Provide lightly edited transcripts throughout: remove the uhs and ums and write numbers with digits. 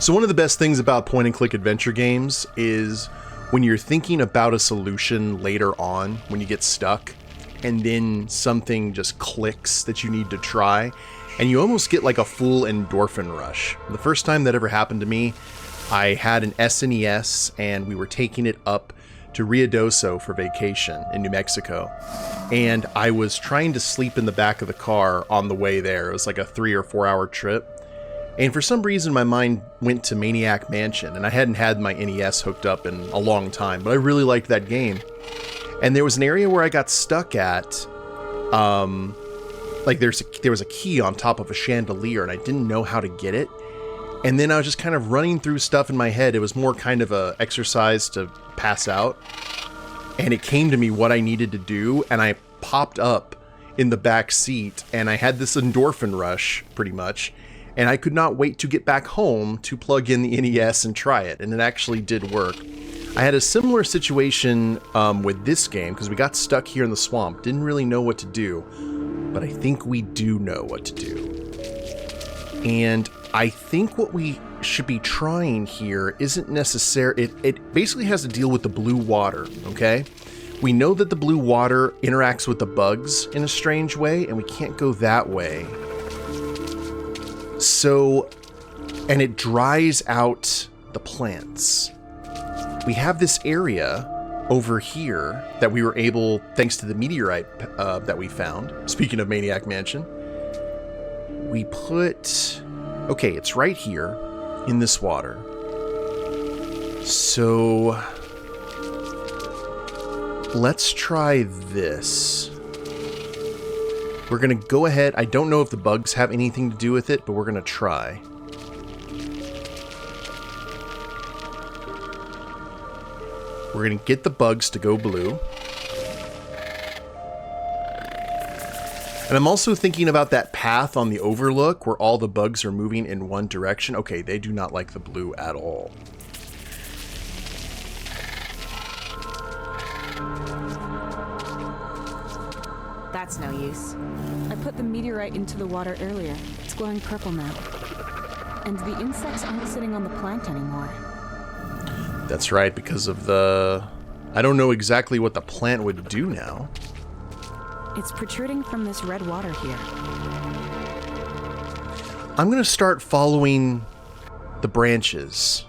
So one of the best things about point-and-click adventure games is when you're thinking about a solution later on, when you get stuck, and then something just clicks that you need to try, and you almost get like a full endorphin rush. The first time that ever happened to me, I had an SNES, and we were taking it up to Ruidoso for vacation in New Mexico. And I was trying to sleep in the back of the car on the way there. It was like a 3 or 4 hour trip. And for some reason, my mind went to Maniac Mansion, and I hadn't had my NES hooked up in a long time, but I really liked that game. And there was an area where I got stuck at, like there was a key on top of a chandelier, and I didn't know how to get it. And then I was just kind of running through stuff in my head. It was more kind of a exercise to pass out. And it came to me what I needed to do, and I popped up in the back seat, and I had this endorphin rush, pretty much. And I could not wait to get back home to plug in the NES and try it, and it actually did work. I had a similar situation with this game, because we got stuck here in the swamp, didn't really know what to do, but I think we do know what to do. And I think what we should be trying here isn't necessary. It basically has to deal with the blue water, okay? We know that the blue water interacts with the bugs in a strange way, and we can't go that way. So, and it dries out the plants. We have this area over here that we were able, thanks to the meteorite that we found. Speaking of Maniac Mansion, we put, okay, it's right here in this water. So, let's try this. We're going to go ahead. I don't know if the bugs have anything to do with it, but we're going to try. We're going to get the bugs to go blue. And I'm also thinking about that path on the overlook where all the bugs are moving in one direction. Okay, they do not like the blue at all. That's no use. I put the meteorite into the water earlier. It's glowing purple now. And the insects aren't sitting on the plant anymore. That's right, because of the... I don't know exactly what the plant would do now. It's protruding from this red water here. I'm going to start following the branches.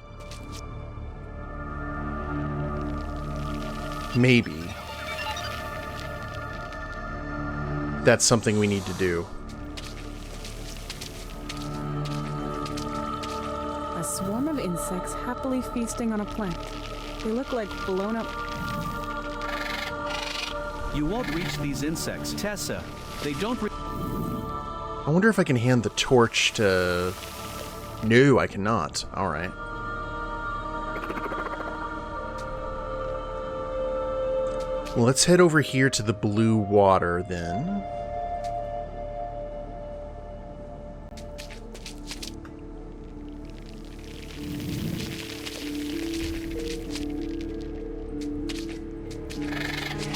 Maybe. That's something we need to do. A swarm of insects happily feasting on a plant. They look like blown up... You won't reach these insects, Tessa. They don't... I wonder if I can hand the torch to... No, I cannot. Alright. Well, let's head over here to the blue water, then.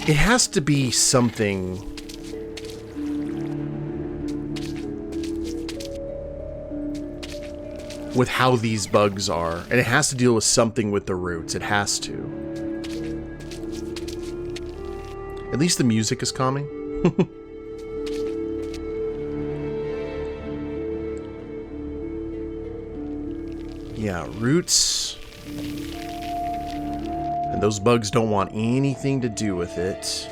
It has to be something... with how these bugs are. And it has to deal with something with the roots. It has to. At least the music is calming. Yeah, roots. And those bugs don't want anything to do with it.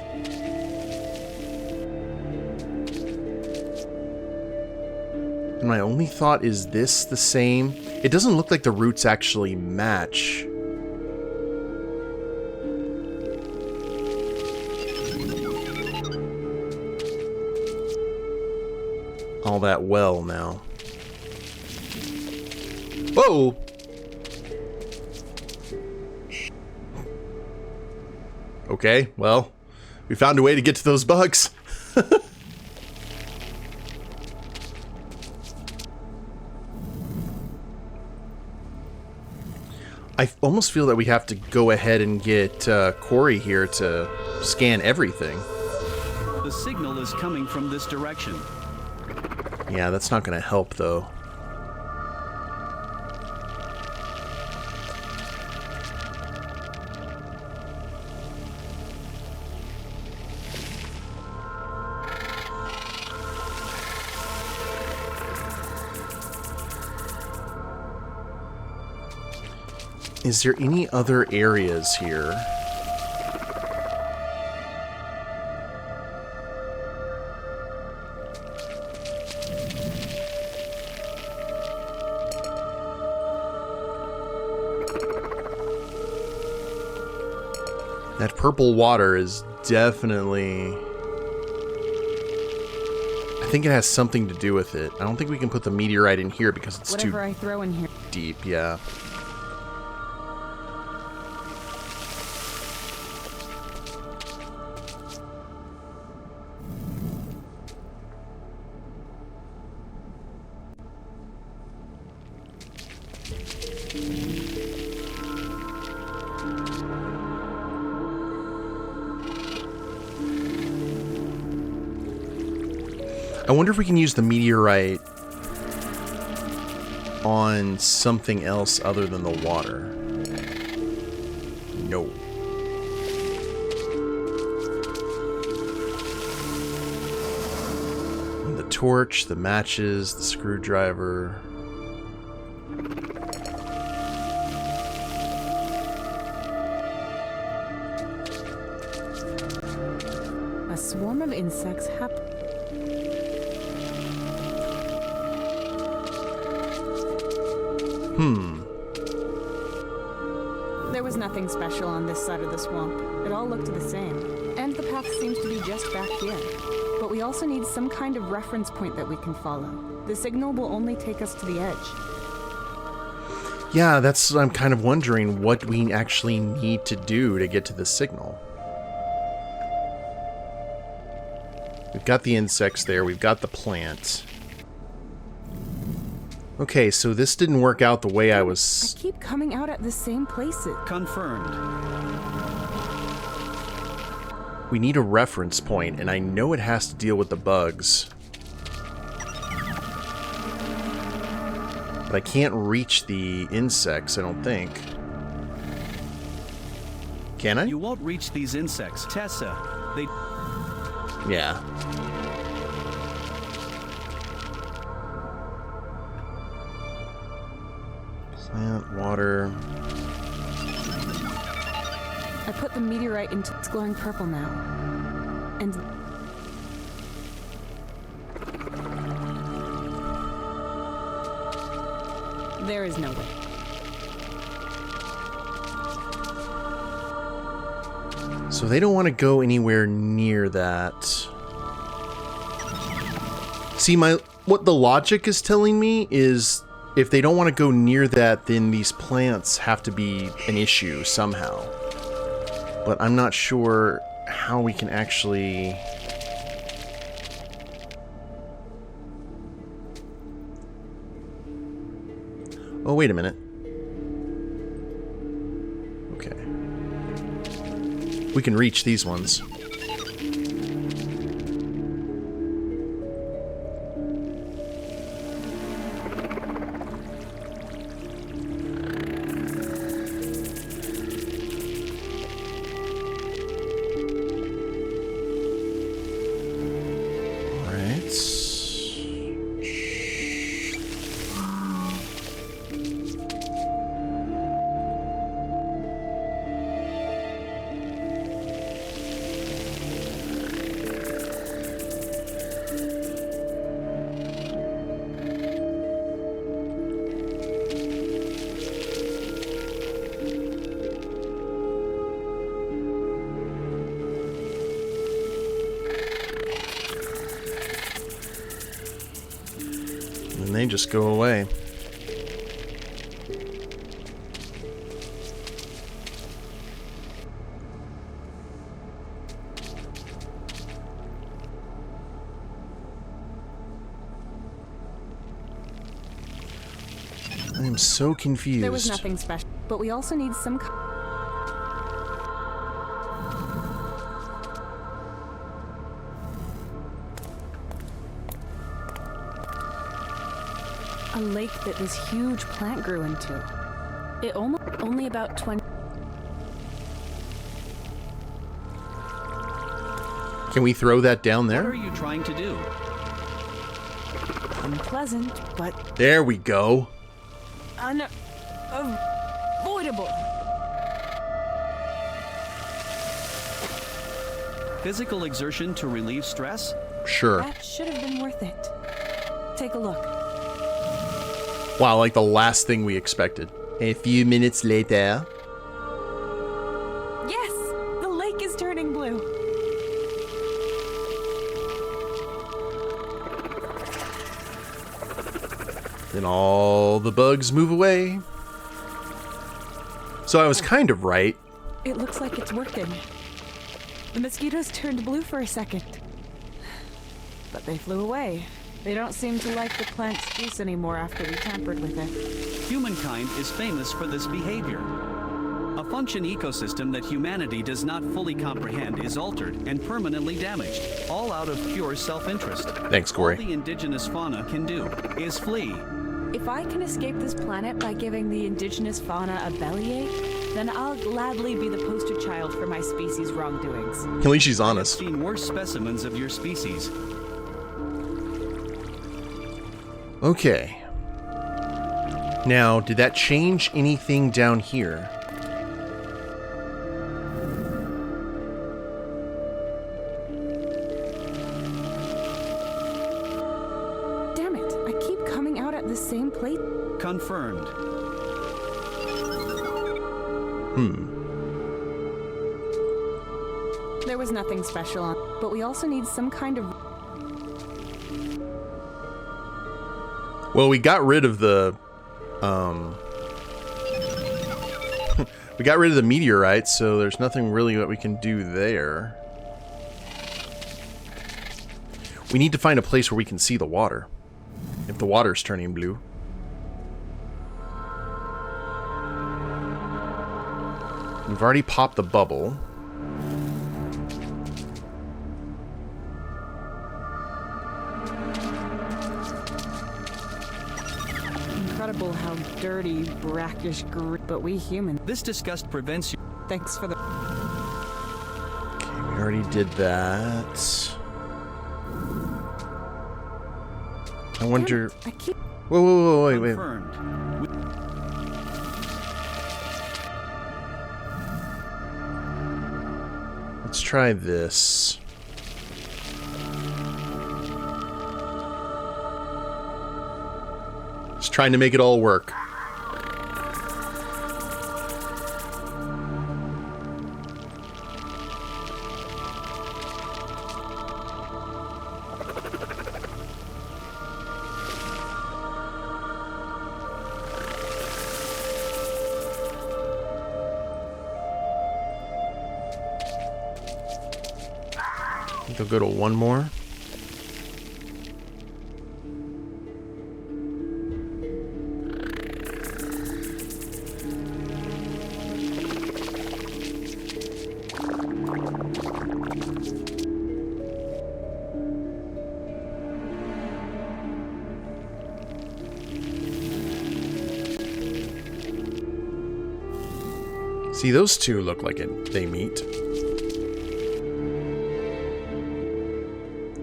And my only thought is this the same? It doesn't look like the roots actually match. All that well now. Whoa! Okay, well, we found a way to get to those bugs. I almost feel that we have to go ahead and get Corey here to scan everything. The signal is coming from this direction. Yeah, that's not going to help, though. Is there any other areas here? That purple water is definitely... I think it has something to do with it. I don't think we can put the meteorite in here because it's Whatever too I throw in here. deep, yeah. I wonder if we can use the meteorite on something else other than the water. No. The torch, the matches, the screwdriver. A swarm of insects There was nothing special on this side of the swamp. It all looked the same. And the path seems to be just back here. But we also need some kind of reference point that we can follow. The signal will only take us to the edge. Yeah, that's what I'm kind of wondering, what we actually need to do to get to the signal. We've got the insects there, we've got the plant. Okay, so this didn't work out the way I was... I keep coming out at the same places. Confirmed. We need a reference point, and I know it has to deal with the bugs. But I can't reach the insects, I don't think. Can I? You won't reach these insects. Tessa, they... Yeah. Plant, water. I put the meteorite into... It's glowing purple now. And... There is no way. So they don't want to go anywhere near that. See, what the logic is telling me is if they don't want to go near that, then these plants have to be an issue somehow. But I'm not sure how we can actually... Oh, wait a minute. Okay. We can reach these ones. And they just go away. I am so confused. There was nothing special, but we also need some... A lake that this huge plant grew into. It only about 20... Can we throw that down What are there? you trying to do? Unpleasant, but... There we go. unavoidable. Physical exertion to relieve stress? Sure. That should have been worth it. Take a look. Wow, like the last thing we expected. A few minutes later. Yes! The lake is turning blue. Then all the bugs move away. So I was kind of right. It looks like it's working. The mosquitoes turned blue for a second. But they flew away. They don't seem to like the plant's juice anymore after we tampered with it. Humankind is famous for this behavior. A function ecosystem that humanity does not fully comprehend is altered and permanently damaged, all out of pure self-interest. Thanks, Corey. All the indigenous fauna can do is flee. If I can escape this planet by giving the indigenous fauna a bellyache, then I'll gladly be the poster child for my species' wrongdoings. At least she's I've honest. seen worse specimens of your species. Okay. Now, did that change anything down here? Damn it, I keep coming out at the same place. Confirmed. There was nothing special on, but we also need some kind of... Well, we got rid of the, we got rid of the meteorite, so there's nothing really that we can do there. We need to find a place where we can see the water. If the water's turning blue. We've already popped the bubble. Incredible how dirty, brackish, but we human. This disgust prevents you. Thanks for the... Okay, we already did that. I wonder... I keep... Whoa, wait. Confirmed. Let's try this. Just trying to make it all work. I think I'll go to one more. See, those two look like they meet.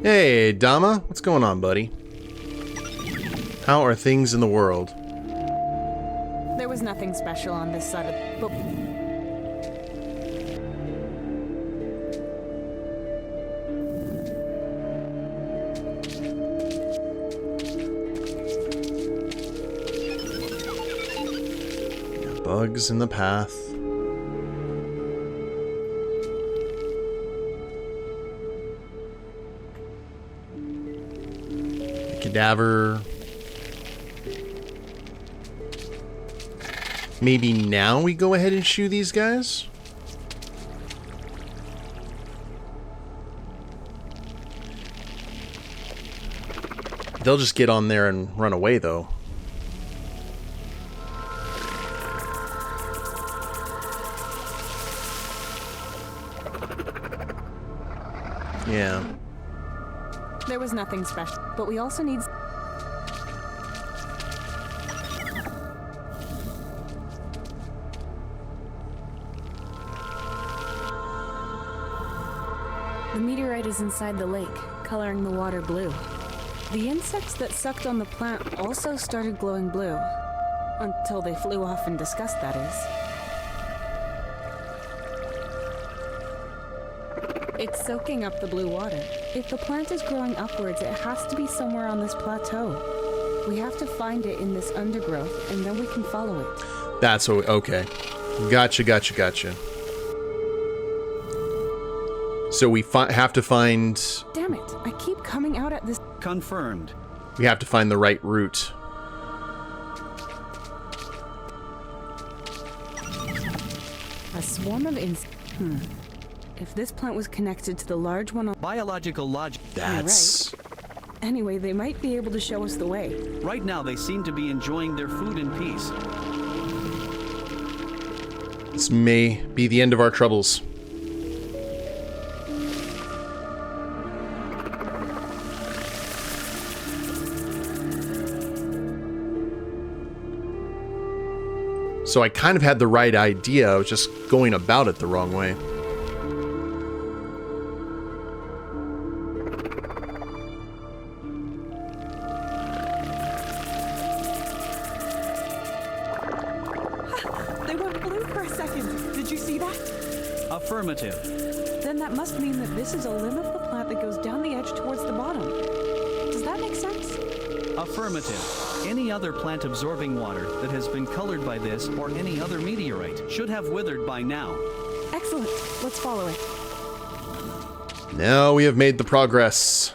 Hey, Dama, what's going on, buddy? How are things in the world? There was nothing special on this side of... But... Yeah, bugs in the path. Cadaver. Maybe now we go ahead and shoot these guys? They'll just get on there and run away, though. Yeah. There was nothing special, but we also need... The meteorite is inside the lake, coloring the water blue. The insects that sucked on the plant also started glowing blue. Until they flew off and discussed, that is. It's soaking up the blue water. If the plant is growing upwards, it has to be somewhere on this plateau. We have to find it in this undergrowth, and then we can follow it. That's okay. Gotcha. So we have to find... Damn it, I keep coming out at this... Confirmed. We have to find the right route. A swarm of insects. If this plant was connected to the large one on... Biological logic. That's... Anyway, they might be able to show us the way. Right now, they seem to be enjoying their food in peace. This may be the end of our troubles. So I kind of had the right idea, I was just going about it the wrong way. They went blue for a second. Did you see that? Affirmative. Then that must mean that this is a limb of the plant that goes down the edge towards the bottom. Does that make sense? Affirmative. Any other plant absorbing water that has been colored by this or any other meteorite should have withered by now. Excellent. Let's follow it. Now we have made the progress.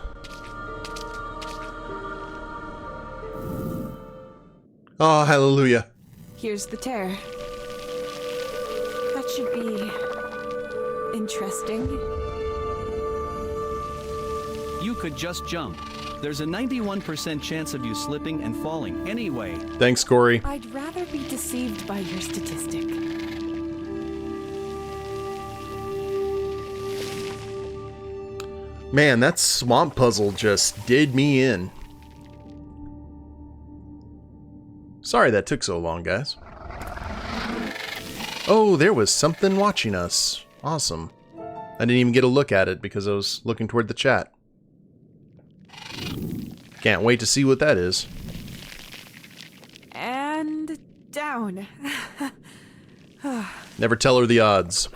Oh, hallelujah. Here's the tear. That should be... interesting. You could just jump. There's a 91% chance of you slipping and falling anyway. Thanks, Corey. I'd rather be deceived by your statistic. Man, that swamp puzzle just did me in. Sorry that took so long, guys. Oh, there was something watching us. Awesome. I didn't even get a look at it because I was looking toward the chat. Can't wait to see what that is. And down. Never tell her the odds.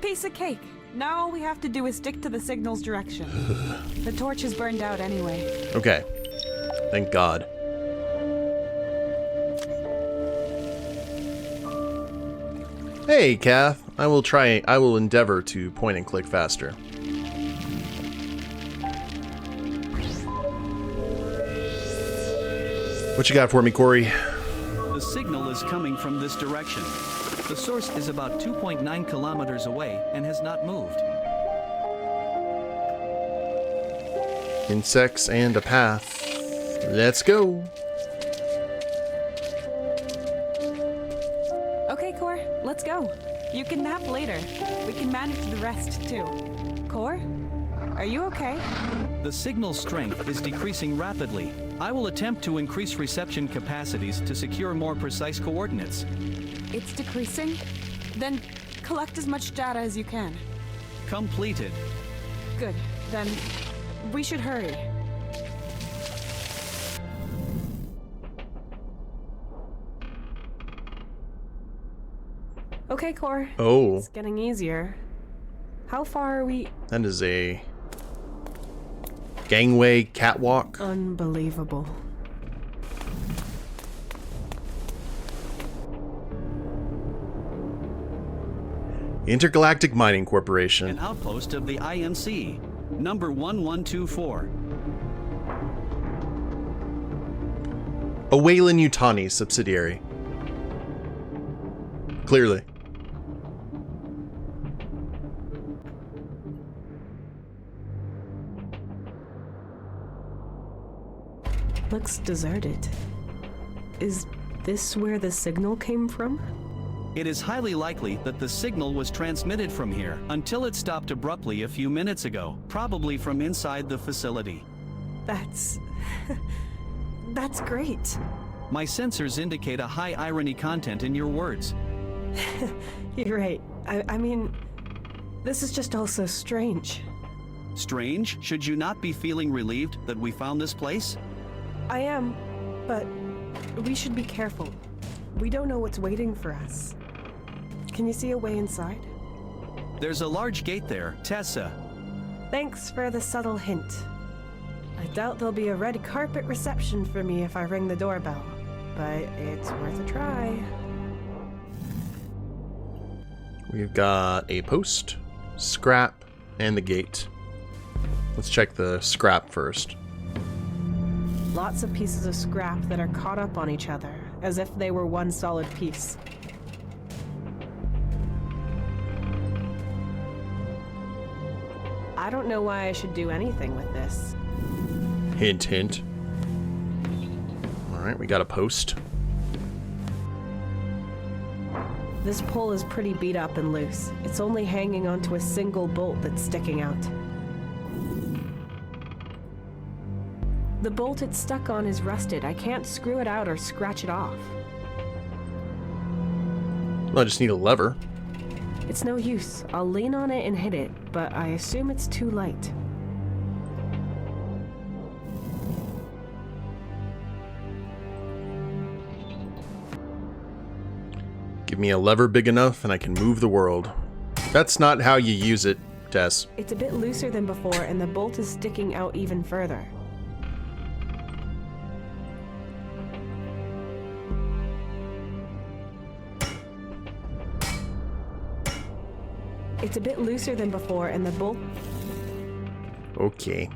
Piece of cake. Now all we have to do is stick to the signal's direction. The torch is burned out anyway. Okay. Thank God. Hey, Kath. I will endeavor to point and click faster. What you got for me, Corey? The signal is coming from this direction. The source is about 2.9 kilometers away and has not moved. Insects and a path. Let's go. Okay, Core, let's go. You can nap later. We can manage the rest, too. Core? Are you okay? The signal strength is decreasing rapidly. I will attempt to increase reception capacities to secure more precise coordinates. It's decreasing? Then collect as much data as you can. Completed. Good. Then we should hurry. Okay, Core. Oh. It's getting easier. How far are we? That is a gangway catwalk. Unbelievable. Intergalactic Mining Corporation. An outpost of the IMC. Number 1124. A Weyland-Yutani subsidiary. Clearly. Looks deserted. Is this where the signal came from? It is highly likely that the signal was transmitted from here until it stopped abruptly a few minutes ago, probably from inside the facility. That's... that's great. My sensors indicate a high irony content in your words. You're right. I mean, this is just all so strange. Strange? Should you not be feeling relieved that we found this place? I am, but we should be careful. We don't know what's waiting for us. Can you see a way inside? There's a large gate there, Tessa. Thanks for the subtle hint. I doubt there'll be a red carpet reception for me if I ring the doorbell, but it's worth a try. We've got a post, scrap, and the gate. Let's check the scrap first. Lots of pieces of scrap that are caught up on each other, as if they were one solid piece. I don't know why I should do anything with this. Hint, hint. Alright, we got a post. This pole is pretty beat up and loose. It's only hanging onto a single bolt that's sticking out. The bolt it's stuck on is rusted. I can't screw it out or scratch it off. Well, I just need a lever. It's no use. I'll lean on it and hit it, but I assume it's too light. Give me a lever big enough and I can move the world. That's not how you use it, Tess. It's a bit looser than before, and the bolt is sticking out even further. It's a bit looser than before, and the bolt... Okay.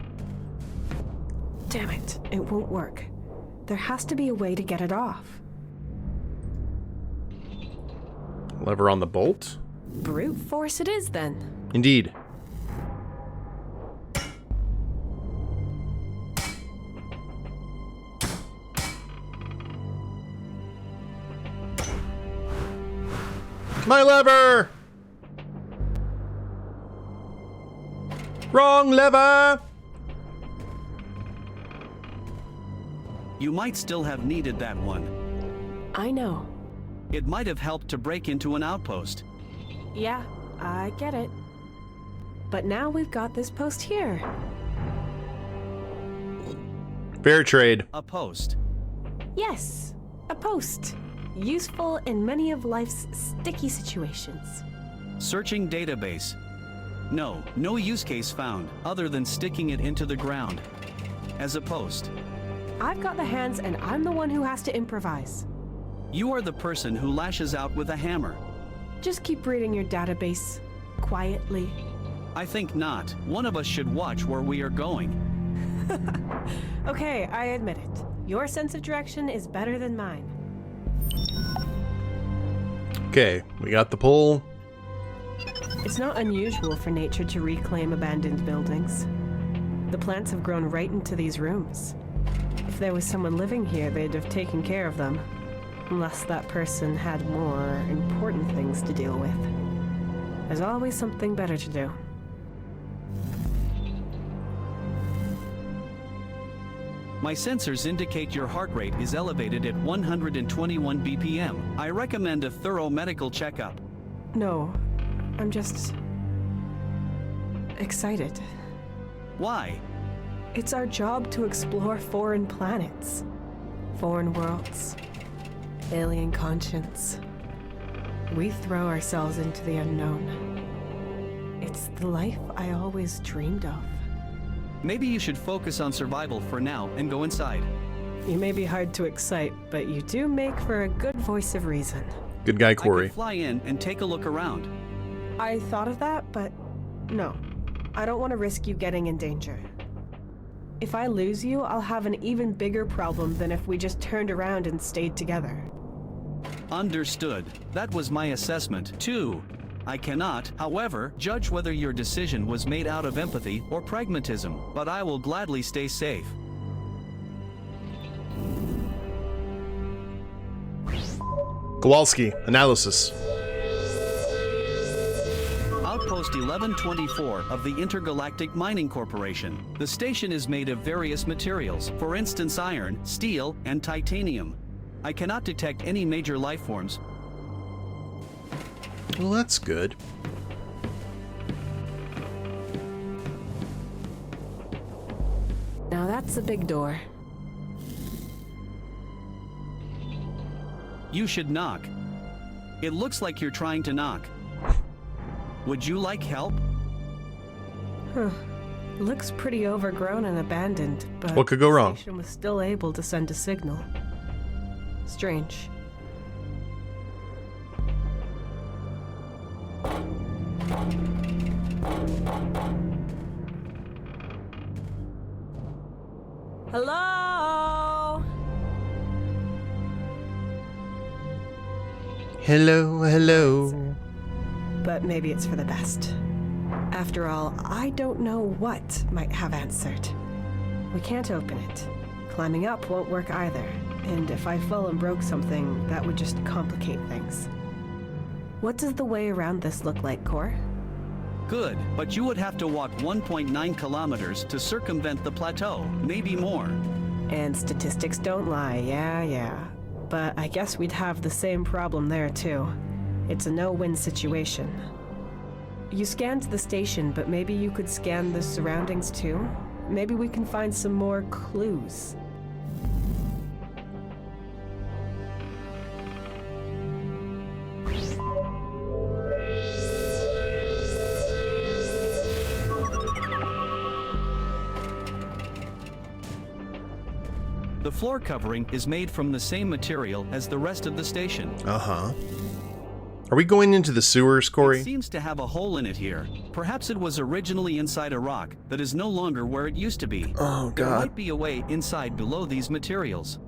Damn it, it won't work. There has to be a way to get it off. Lever on the bolt? Brute force it is, then. Indeed. My lever! Wrong lever! You might still have needed that one. I know. It might have helped to break into an outpost. Yeah, I get it. But now we've got this post here. Fair trade. A post. Yes, a post. Useful in many of life's sticky situations. Searching database. No use case found, other than sticking it into the ground. As a post. I've got the hands, and I'm the one who has to improvise. You are the person who lashes out with a hammer. Just keep reading your database, quietly. I think not. One of us should watch where we are going. Okay, I admit it. Your sense of direction is better than mine. Okay, we got the pole. It's not unusual for nature to reclaim abandoned buildings. The plants have grown right into these rooms. If there was someone living here, they'd have taken care of them. Unless that person had more important things to deal with. There's always something better to do. My sensors indicate your heart rate is elevated at 121 BPM. I recommend a thorough medical checkup. No, I'm just... excited. Why? It's our job to explore foreign planets, foreign worlds, alien conscience. We throw ourselves into the unknown. It's the life I always dreamed of. Maybe you should focus on survival for now and go inside. You may be hard to excite, but you do make for a good voice of reason. Good guy, I Corey. could fly in and take a look around. I thought of that, but no. I don't want to risk you getting in danger. If I lose you, I'll have an even bigger problem than if we just turned around and stayed together. Understood. That was my assessment, too. I cannot, however, judge whether your decision was made out of empathy or pragmatism, but I will gladly stay safe. Kowalski, analysis. Outpost 1124 of the Intergalactic Mining Corporation. The station is made of various materials, for instance iron, steel, and titanium. I cannot detect any major life forms. Well, that's good. Now that's a big door. You should knock. It looks like you're trying to knock. Would you like help? Huh. Looks pretty overgrown and abandoned, but What could go wrong? the station was still able to send a signal. Strange. Hello? Hello, hello. But maybe it's for the best. After all, I don't know what might have answered. We can't open it. Climbing up won't work either. And if I fell and broke something, that would just complicate things. What does the way around this look like, Core? Good, but you would have to walk 1.9 kilometers to circumvent the plateau, maybe more. And statistics don't lie, yeah. But I guess we'd have the same problem there, too. It's a no-win situation. You scanned the station, but maybe you could scan the surroundings, too? Maybe we can find some more clues. The floor covering is made from the same material as the rest of the station. Uh-huh. Are we going into the sewers, Corey? It seems to have a hole in it here. Perhaps it was originally inside a rock that is no longer where it used to be. Oh, There God. might be a way inside below these materials.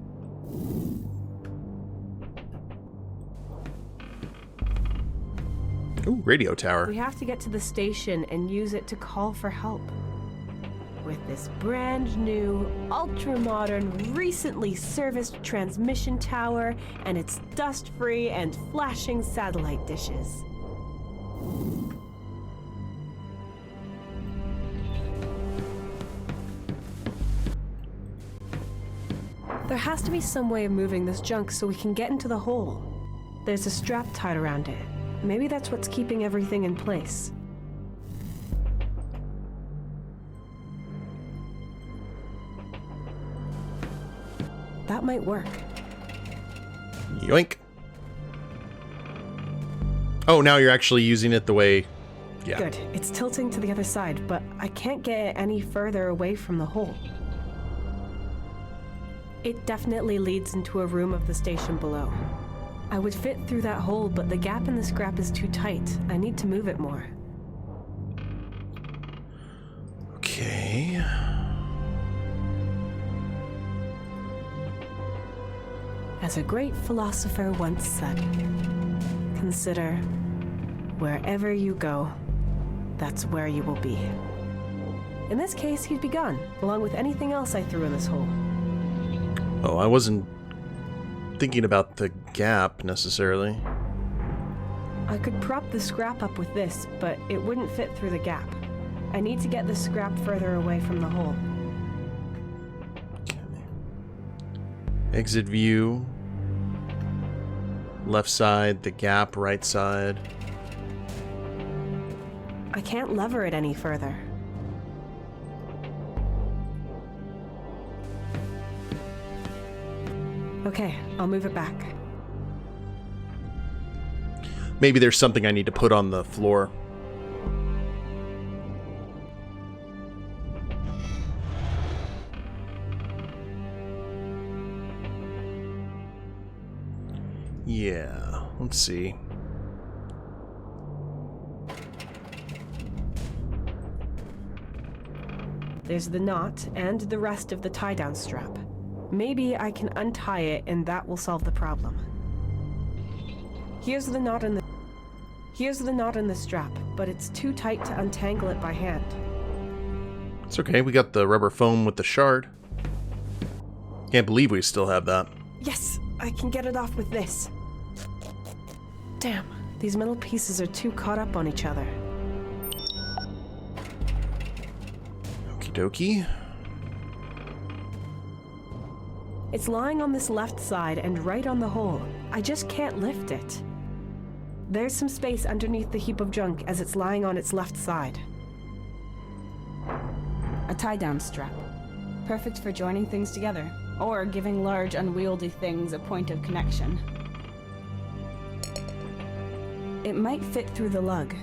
Ooh, radio tower. We have to get to the station and use it to call for help. With this brand new, ultra-modern, recently serviced transmission tower and its dust-free and flashing satellite dishes. There has to be some way of moving this junk so we can get into the hole. There's a strap tied around it. Maybe that's what's keeping everything in place. That might work. Yoink. Oh, now you're actually using it the way... Yeah. Good. It's tilting to the other side, but I can't get it any further away from the hole. It definitely leads into a room of the station below. I would fit through that hole, but the gap in the scrap is too tight. I need to move it more. Okay. As a great philosopher once said, consider wherever you go, that's where you will be. In this case, he'd be gone, along with anything else I threw in this hole. Oh, I wasn't thinking about the gap, necessarily. I could prop the scrap up with this, but it wouldn't fit through the gap. I need to get the scrap further away from the hole. Okay. Exit view. Left side, the gap, right side. I can't lever it any further. Okay, I'll move it back. Maybe there's something I need to put on the floor. Yeah, let's see. There's the knot and the rest of the tie-down strap. Maybe I can untie it and that will solve the problem. Here's the knot in the strap, but it's too tight to untangle it by hand. It's okay, we got the rubber foam with the shard. Can't believe we still have that. Yes, I can get it off with this. Damn, these metal pieces are too caught up on each other. Okie dokie. It's lying on this left side and right on the hole. I just can't lift it. There's some space underneath the heap of junk as it's lying on its left side. A tie-down strap. Perfect for joining things together, or giving large, unwieldy things a point of connection. It might fit through the lug.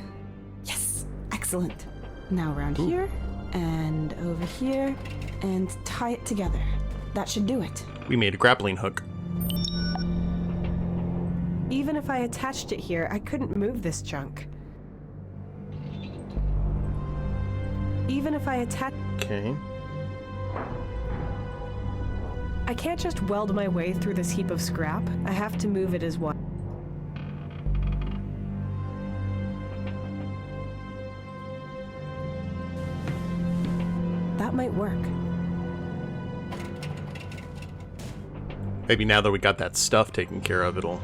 Yes! Excellent. Now around here, and over here, and tie it together. That should do it. We made a grappling hook. Even if I attached it here, I couldn't move this junk. Even if I attach... Okay. I can't just weld my way through this heap of scrap. I have to move it as well. That might work. Maybe now that we got that stuff taken care of, it'll...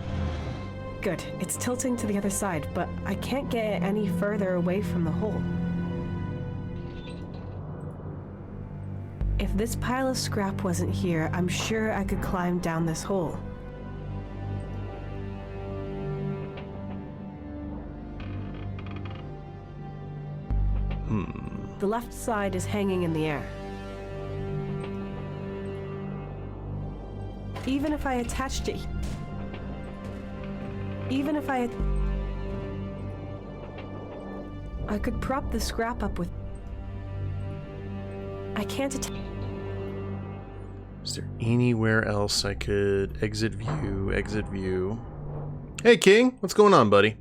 Good. It's tilting to the other side, but I can't get it any further away from the hole. If this pile of scrap wasn't here, I'm sure I could climb down this hole. The left side is hanging in the air. Even if I attached it... Even if I could prop the scrap up with... I can't attach... Is there anywhere else I could exit view, exit view? Hey, King, what's going on, buddy?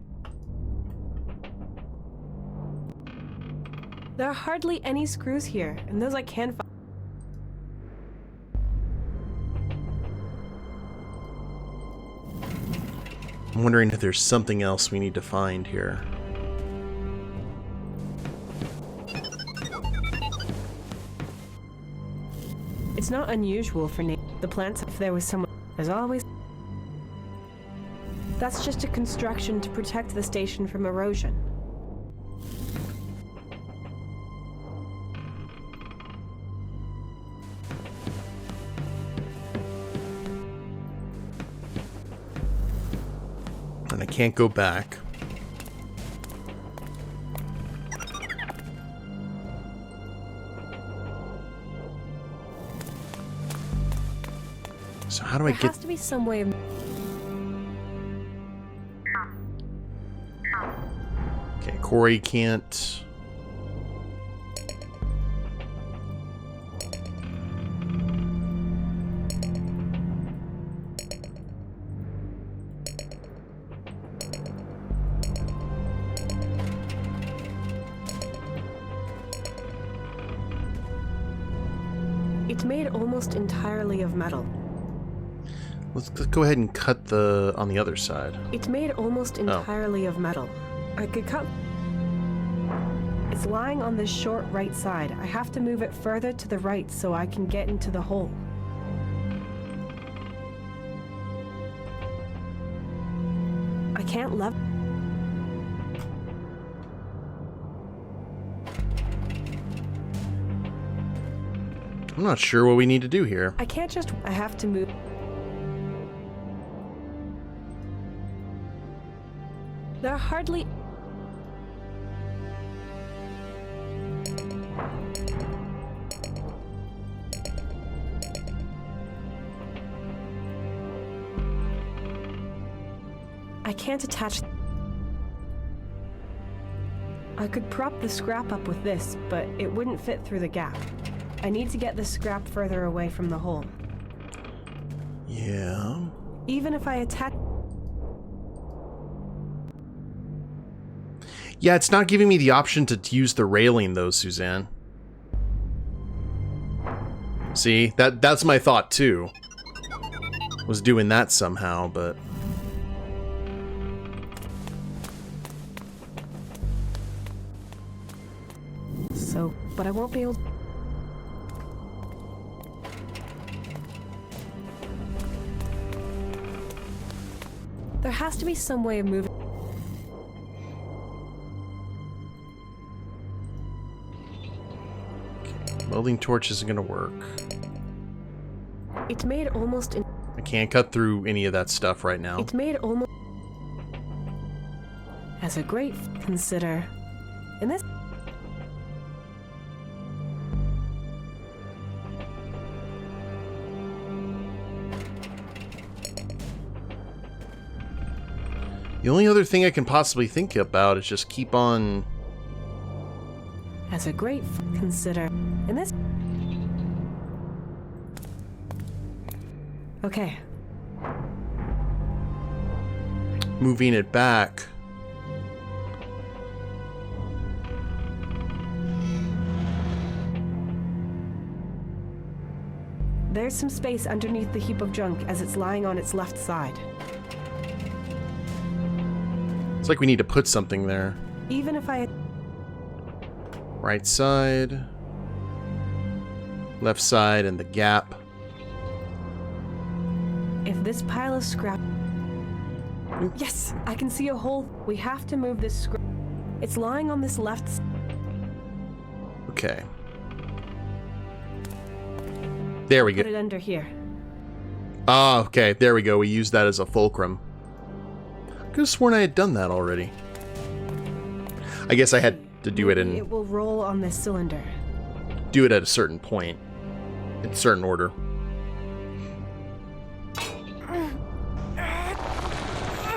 There are hardly any screws here, and those I can find. I'm wondering if there's something else we need to find here. It's not unusual for the plants if there was someone... As always... That's just a construction to protect the station from erosion. And I can't go back. So how do I There get... has to be some way of... Okay, Corey can't... It's made almost entirely of metal. Let's go ahead and cut the... on the other side. It's made almost entirely of metal. I could cut... It's lying on this short right side. I have to move it further to the right so I can get into the hole. I can't level... I'm not sure what we need to do here. I can't just... I have to move... There are hardly... I can't attach... I could prop the scrap up with this, but it wouldn't fit through the gap. I need to get the scrap further away from the hole. Yeah. Even if I attach... Yeah, it's not giving me the option to use the railing, though, Suzanne. See? That's my thought, too. Was doing that somehow, but... So, but I won't be able... There has to be some way of moving... Welding torch isn't gonna work. It's made almost... I can't cut through any of that stuff right now. It's made almost... As a great consider... In this... The only other thing I can possibly think about is just keep on... As a great consider. In this. Okay. moving it back. There's some space underneath the heap of junk as it's lying on its left side. It's like we need to put something there. Even if I... Right side. Left side and the gap. If this pile of scrap... Yes, I can see a hole. We have to move this scrap. It's lying on this left... Okay. There we go. Put it under here. Ah, okay. There we go. We used that as a fulcrum. I could have sworn I had done that already. I guess I had to do it in... It will roll on this cylinder. Do it at a certain point. In certain order.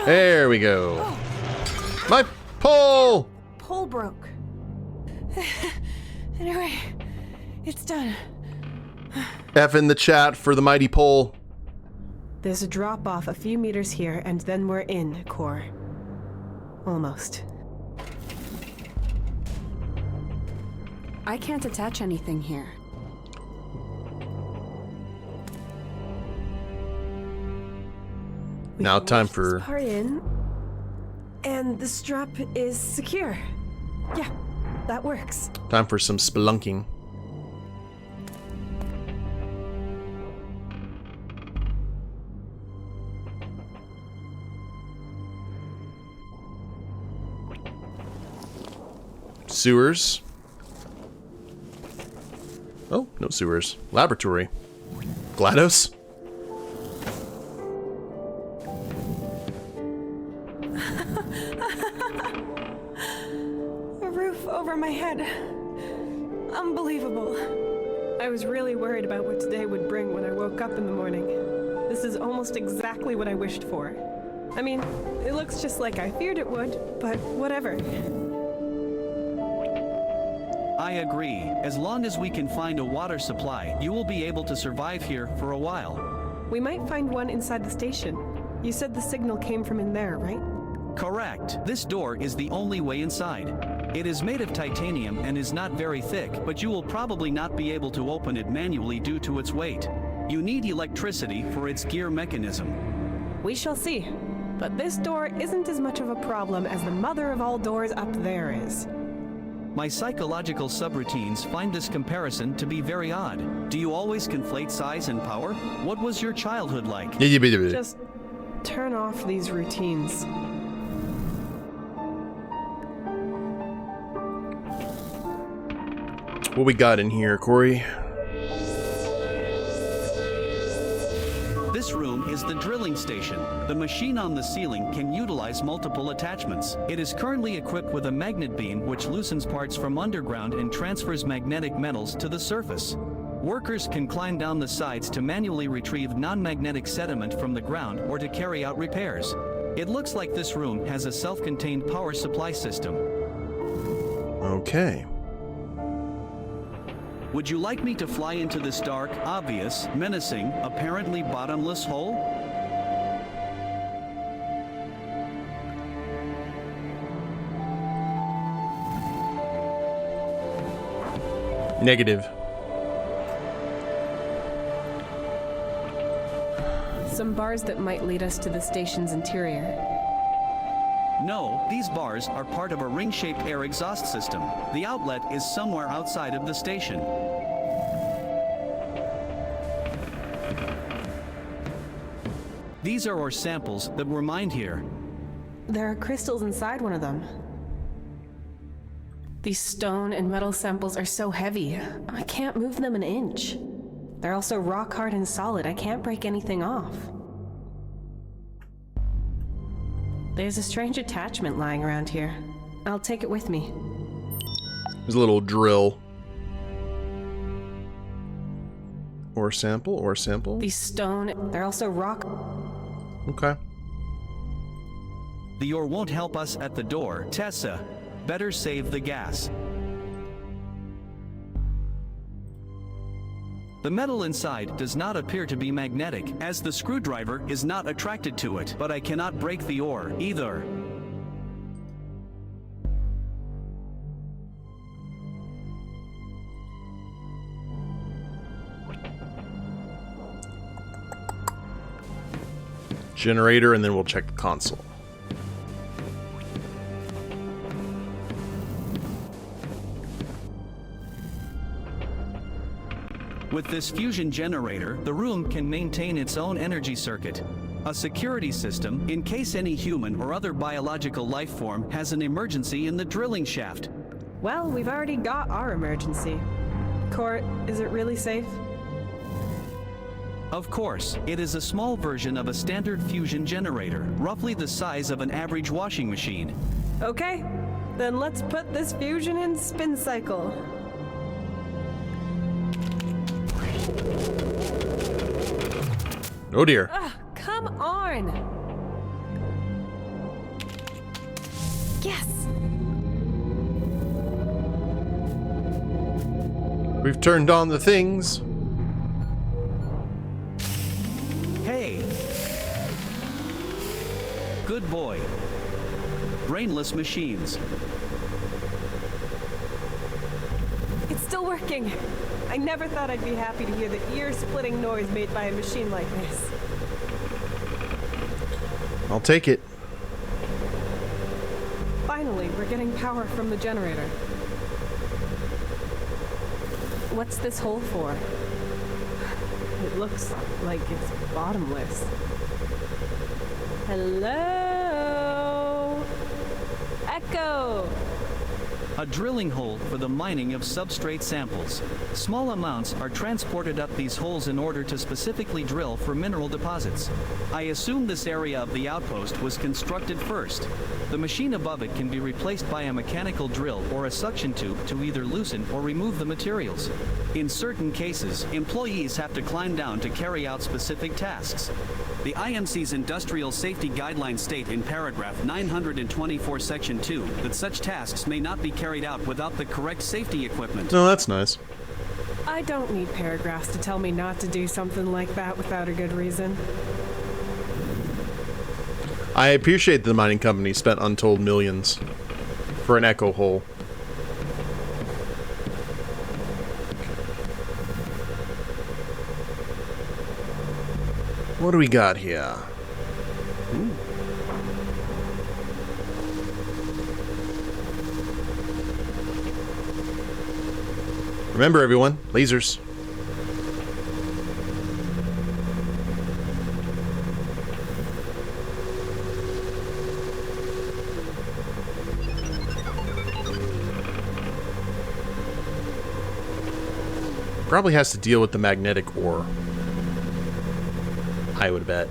There we go. My pole! Pole broke. Anyway, it's done. F in the chat for the mighty pole. There's a drop off a few meters here, and then we're in, Core. Almost. I can't attach anything here. We Now can time wedge for... this part in, and the strap is secure. Yeah, that works. Time for some spelunking. Sewers. Oh, no sewers. Laboratory. GLaDOS? A roof over my head. Unbelievable. I was really worried about what today would bring when I woke up in the morning. This is almost exactly what I wished for. I mean, it looks just like I feared it would, but whatever. I agree. As long as we can find a water supply, you will be able to survive here for a while. We might find one inside the station. You said the signal came from in there, right? Correct. This door is the only way inside. It is made of titanium and is not very thick, but you will probably not be able to open it manually due to its weight. You need electricity for its gear mechanism. We shall see. But this door isn't as much of a problem as the mother of all doors up there is. My psychological subroutines find this comparison to be very odd. Do you always conflate size and power? What was your childhood like? Just turn off these routines. What we got in here, Corey? This room is the drilling station. The machine on the ceiling can utilize multiple attachments. It is currently equipped with a magnet beam which loosens parts from underground and transfers magnetic metals to the surface. Workers can climb down the sides to manually retrieve non-magnetic sediment from the ground or to carry out repairs. It looks like this room has a self-contained power supply system. Okay. Would you like me to fly into this dark, obvious, menacing, apparently bottomless hole? Negative. Some bars that might lead us to the station's interior. No, these bars are part of a ring-shaped air exhaust system. The outlet is somewhere outside of the station. These are ore samples that were mined here. There are crystals inside one of them. These stone and metal samples are so heavy, I can't move them an inch. They're also rock hard and solid. I can't break anything off. There's a strange attachment lying around here. I'll take it with me. There's a little drill. Ore sample, ore sample. These stone, they're also rock. Okay. The ore won't help us at the door. Tessa, better save the gas. The metal inside does not appear to be magnetic, as the screwdriver is not attracted to it, but I cannot break the ore either. Generator, and then we'll check the console. With this fusion generator, the room can maintain its own energy circuit. A security system in case any human or other biological life form has an emergency in the drilling shaft. Well, we've already got our emergency. Core, is it really safe? Of course, it is a small version of a standard fusion generator, roughly the size of an average washing machine. Okay, then let's put this fusion in spin cycle. Oh dear. Ugh, come on! Yes! We've turned on the things. Hey! Good boy. Brainless machines. It's still working. I never thought I'd be happy to hear the ear-splitting noise made by a machine like this. I'll take it. Finally, we're getting power from the generator. What's this hole for? It looks like it's bottomless. Hello? Echo! A drilling hole for the mining of substrate samples. Small amounts are transported up these holes in order to specifically drill for mineral deposits. I assume this area of the outpost was constructed first. The machine above it can be replaced by a mechanical drill or a suction tube to either loosen or remove the materials. In certain cases, employees have to climb down to carry out specific tasks. The IMC's Industrial Safety Guidelines state in paragraph 924 section 2 that such tasks may not be carried out without the correct safety equipment. No, that's nice. I don't need paragraphs to tell me not to do something like that without a good reason. I appreciate the mining company spent untold millions for an echo hole. What do we got here? Ooh. Remember, everyone, lasers. Probably has to deal with the magnetic ore. I would bet.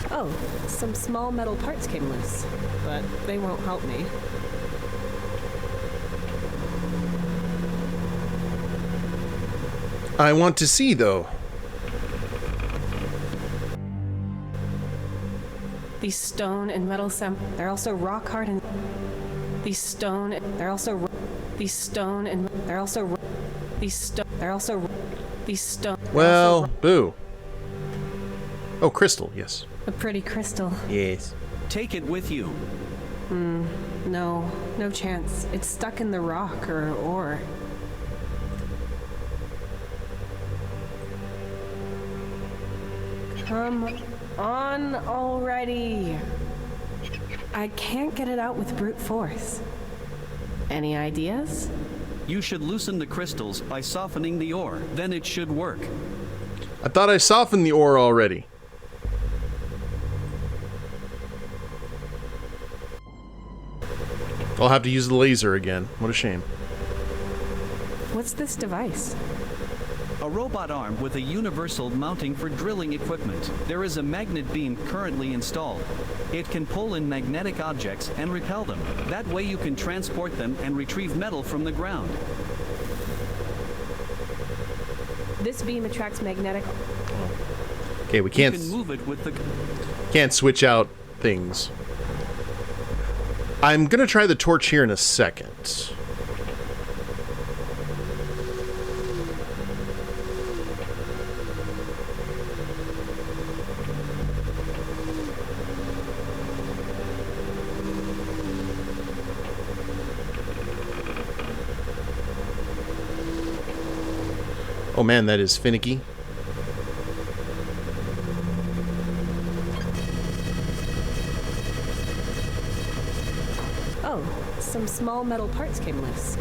Oh, some small metal parts came loose, but they won't help me. I want to see, though. These stone and metal they're also rock hard and these stone they're also these stone and they're also these stone they're also these stone. Well, boo. Oh, crystal, yes. A pretty crystal. Yes. Take it with you. No chance. It's stuck in the rock or ore. Come on already. I can't get it out with brute force. Any ideas? You should loosen the crystals by softening the ore. Then it should work. I thought I softened the ore already. I'll have to use the laser again. What a shame. What's this device? A robot arm with a universal mounting for drilling equipment. There is a magnet beam currently installed. It can pull in magnetic objects and repel them. That way you can transport them and retrieve metal from the ground. This beam attracts magnetic... Okay, we You can't can move it with the... can't switch out things. I'm gonna try the torch here in a second. Oh man, that is finicky. Oh, some small metal parts came loose.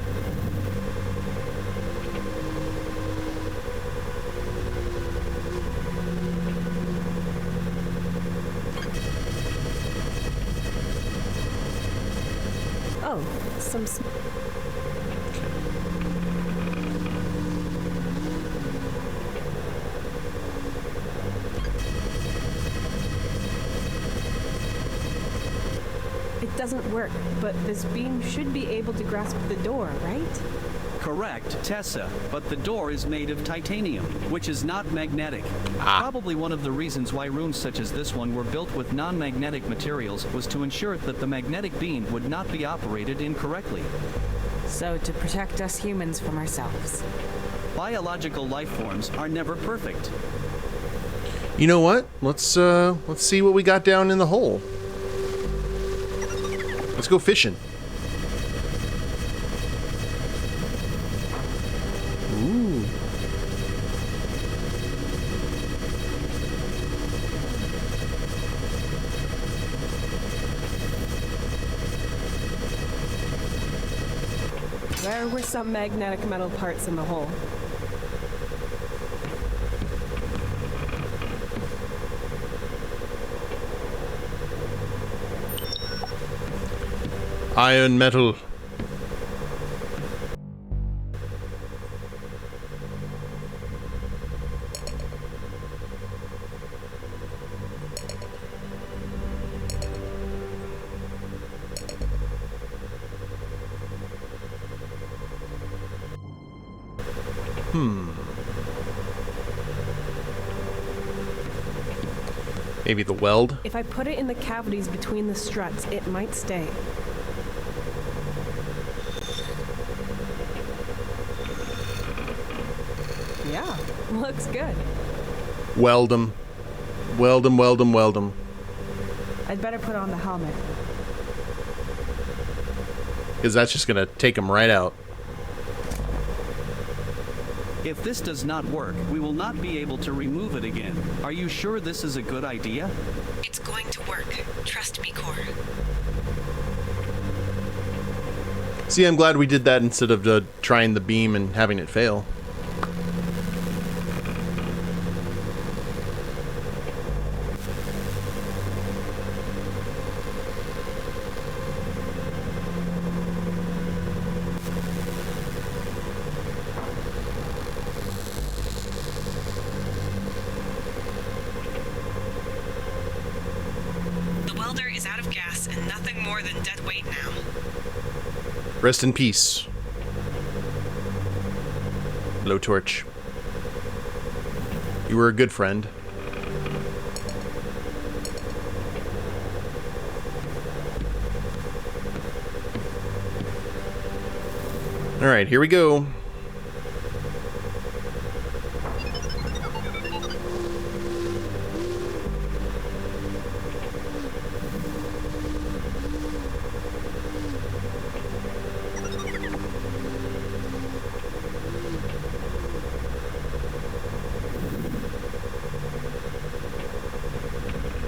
Oh, some... It doesn't work, but this beam should be able to grasp the door, right? Correct, Tessa, but the door is made of titanium, which is not magnetic. Probably one of the reasons why rooms such as this one were built with non-magnetic materials was to ensure that the magnetic beam would not be operated incorrectly. So, to protect us humans from ourselves. Biological life forms are never perfect. You know what? Let's see what we got down in the hole. Let's go fishing. Ooh. There were some magnetic metal parts in the hole. Iron metal. Maybe the weld? If I put it in the cavities between the struts, it might stay. Yeah, looks good. Weld them. Weld them, weld them, weld them. I'd better put on the helmet. Because that's just going to take them right out. If this does not work, we will not be able to remove it again. Are you sure this is a good idea? It's going to work. Trust me, Core. See, I'm glad we did that instead of trying the beam and having it fail. And nothing more than dead weight now. Rest in peace. Blowtorch. You were a good friend. Alright, here we go.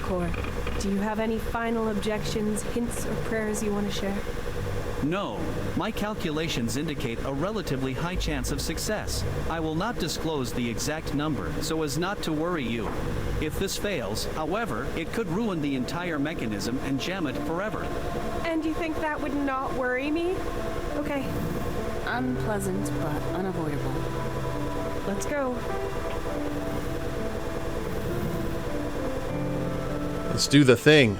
Core, do you have any final objections, hints, or prayers you want to share? No. My calculations indicate a relatively high chance of success. I will not disclose the exact number so as not to worry you. If this fails, however, it could ruin the entire mechanism and jam it forever. And you think that would not worry me? Okay. Unpleasant, but unavoidable. Let's go. Let's do the thing.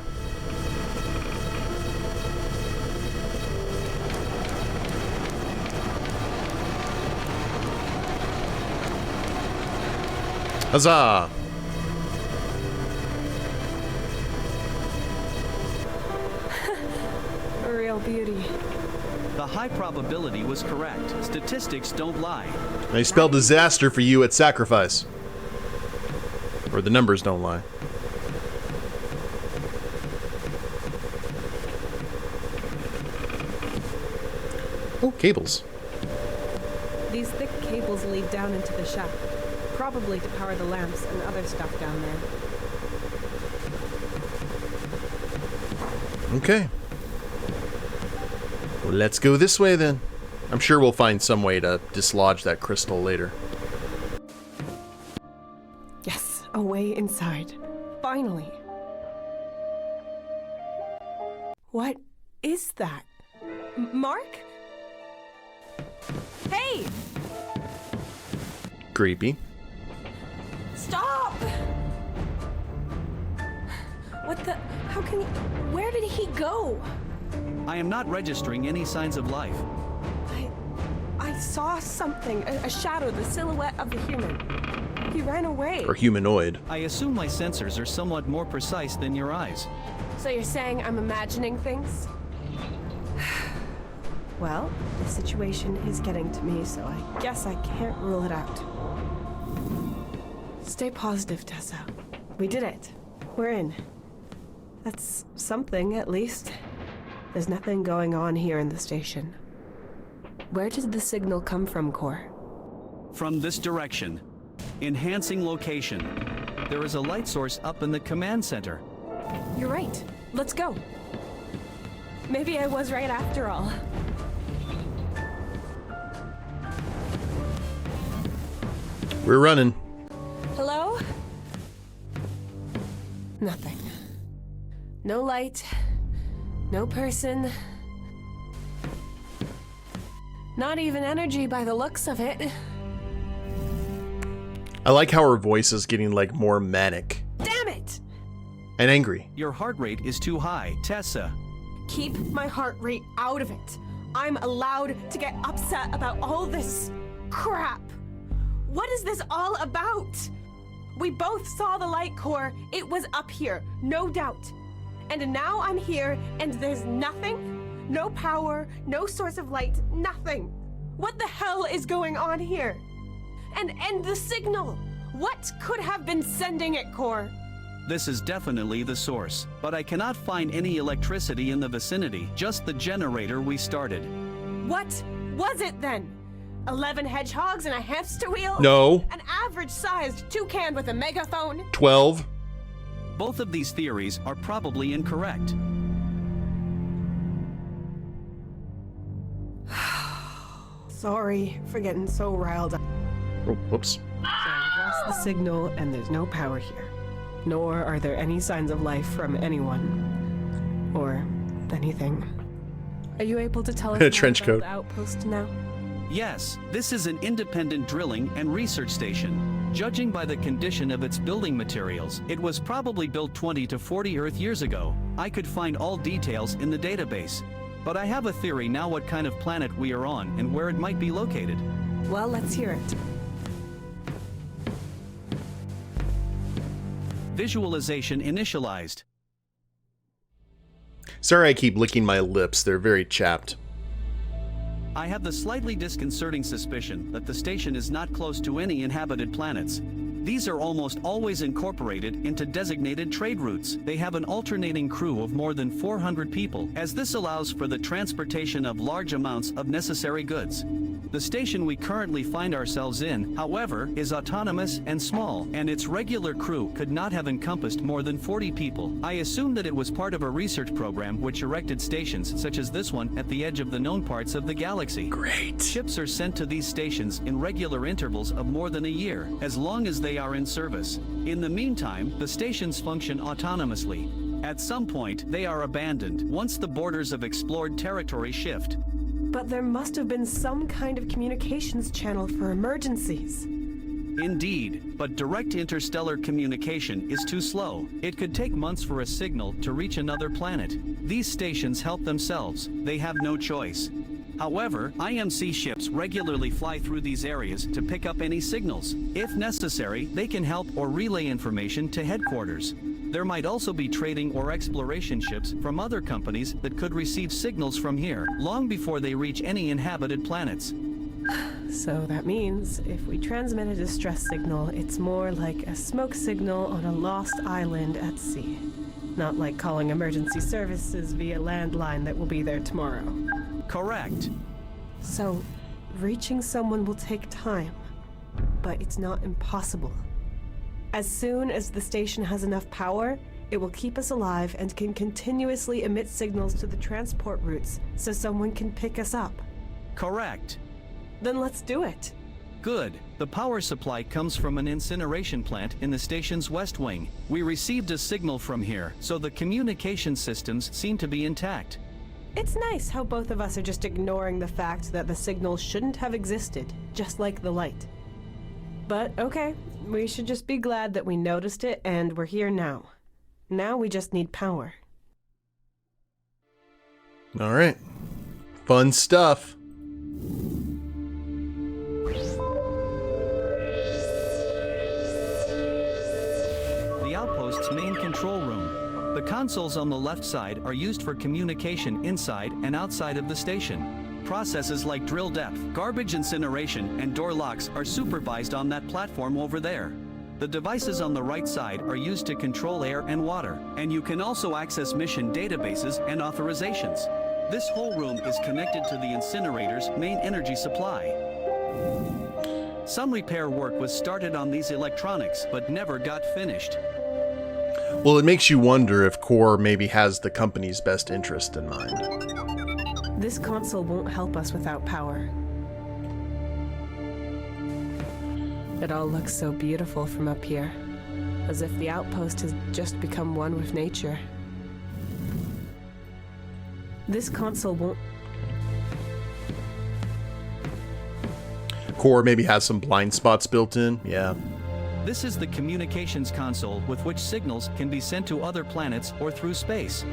Huzzah! A real beauty. The high probability was correct. Statistics don't lie. They spell disaster for you at sacrifice. Or the numbers don't lie. Oh, cables. These thick cables lead down into the shaft, probably to power the lamps and other stuff down there. Okay. Well, let's go this way then. I'm sure we'll find some way to dislodge that crystal later. Yes, a way inside. Finally. What is that? Mark? Hey! Creepy. Stop! What the? How can he? Where did he go? I am not registering any signs of life. I saw something, a shadow, the silhouette of a human. He ran away. Or humanoid. I assume my sensors are somewhat more precise than your eyes. So you're saying I'm imagining things? Well, the situation is getting to me, so I guess I can't rule it out. Stay positive, Tessa. We did it. We're in. That's something, at least. There's nothing going on here in the station. Where did the signal come from, Core? From this direction. Enhancing location. There is a light source up in the command center. You're right. Let's go. Maybe I was right after all. We're running. Hello? Nothing. No light. No person. Not even energy by the looks of it. I like how her voice is getting like more manic. Damn it! And angry. Your heart rate is too high, Tessa. Keep my heart rate out of it. I'm allowed to get upset about all this crap. What is this all about? We both saw the light, Core. It was up here, no doubt. And now I'm here and there's nothing? No power, no source of light, nothing. What the hell is going on here? And the signal. What could have been sending it, Core? This is definitely the source, but I cannot find any electricity in the vicinity, just the generator we started. What was it then? 11 hedgehogs and a hamster wheel? No. An average-sized toucan with a megaphone? 12. Both of these theories are probably incorrect. Sorry for getting so riled up. Oh, whoops. So we've lost the signal and there's no power here. Nor are there any signs of life from anyone. Or anything. Are you able to tell us more Trench about coat. the outpost now? Yes, this is an independent drilling and research station. Judging by the condition of its building materials, it was probably built 20 to 40 Earth years ago. I could find all details in the database. But I have a theory now what kind of planet we are on and where it might be located. Well, let's hear it. Visualization initialized. Sorry I keep licking my lips. They're very chapped. I have the slightly disconcerting suspicion that the station is not close to any inhabited planets. These are almost always incorporated into designated trade routes. They have an alternating crew of more than 400 people, as this allows for the transportation of large amounts of necessary goods. The station we currently find ourselves in, however, is autonomous and small, and its regular crew could not have encompassed more than 40 people. I assume that it was part of a research program which erected stations such as this one at the edge of the known parts of the galaxy. Great. Ships are sent to these stations in regular intervals of more than a year, as long as they are in service. In the meantime, the stations function autonomously. At some point, they are abandoned once the borders of explored territory shift. But there must have been some kind of communications channel for emergencies. Indeed, but direct interstellar communication is too slow. It could take months for a signal to reach another planet. These stations help themselves. They have no choice. However, IMC ships regularly fly through these areas to pick up any signals. If necessary, they can help or relay information to headquarters. There might also be trading or exploration ships from other companies that could receive signals from here long before they reach any inhabited planets. So that means if we transmit a distress signal, it's more like a smoke signal on a lost island at sea. Not like calling emergency services via landline that will be there tomorrow. Correct. So, reaching someone will take time, but it's not impossible. As soon as the station has enough power, it will keep us alive and can continuously emit signals to the transport routes so someone can pick us up. Correct. Then let's do it. Good. The power supply comes from an incineration plant in the station's west wing. We received a signal from here, so the communication systems seem to be intact. It's nice how both of us are just ignoring the fact that the signal shouldn't have existed, just like the light. But okay, we should just be glad that we noticed it and we're here now. Now we just need power. All right. Fun stuff. The outpost's main control room. The consoles on the left side are used for communication inside and outside of the station. Processes like drill depth, garbage incineration, and door locks are supervised on that platform over there. The devices on the right side are used to control air and water, and you can also access mission databases and authorizations. This whole room is connected to the incinerator's main energy supply. Some repair work was started on these electronics, but never got finished. Well, it makes you wonder if Core maybe has the company's best interest in mind. This console won't help us without power. It all looks so beautiful from up here, as if the outpost has just become one with nature. This console won't... Core maybe has some blind spots built in, yeah. This is the communications console with which signals can be sent to other planets or through space.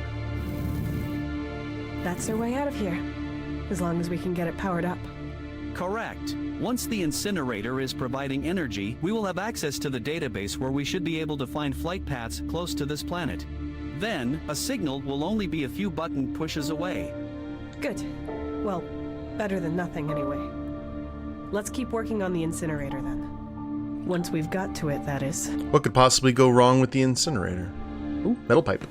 That's our way out of here, as long as we can get it powered up. Correct. Once the incinerator is providing energy, we will have access to the database where we should be able to find flight paths close to this planet. Then, a signal will only be a few button pushes away. Good. Well, better than nothing anyway. Let's keep working on the incinerator then. Once we've got to it, that is. What could possibly go wrong with the incinerator? Ooh, metal pipe.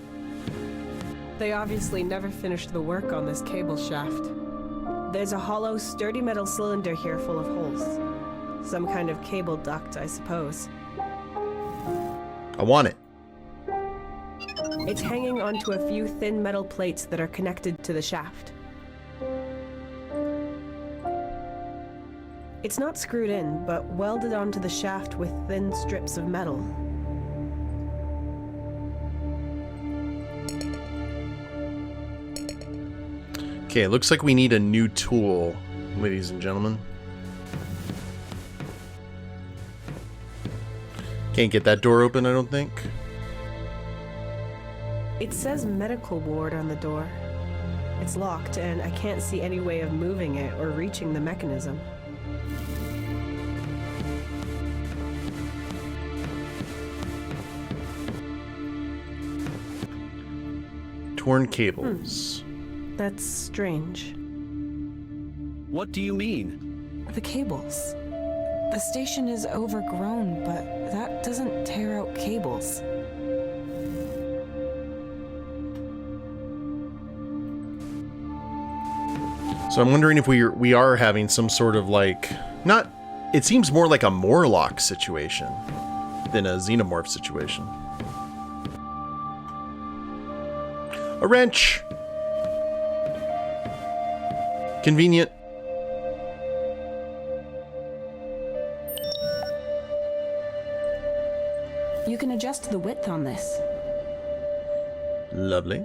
They obviously never finished the work on this cable shaft. There's a hollow, sturdy metal cylinder here full of holes. Some kind of cable duct, I suppose. I want it. It's hanging onto a few thin metal plates that are connected to the shaft. It's not screwed in, but welded onto the shaft with thin strips of metal. Okay, it looks like we need a new tool, ladies and gentlemen. Can't get that door open, I don't think. It says medical ward on the door. It's locked, and I can't see any way of moving it or reaching the mechanism. Torn cables. That's strange. What do you mean? The cables. The station is overgrown, but that doesn't tear out cables. So I'm wondering if we are having some sort of like, not, it seems more like a Morlock situation than a Xenomorph situation. A wrench! Convenient. You can adjust the width on this. Lovely.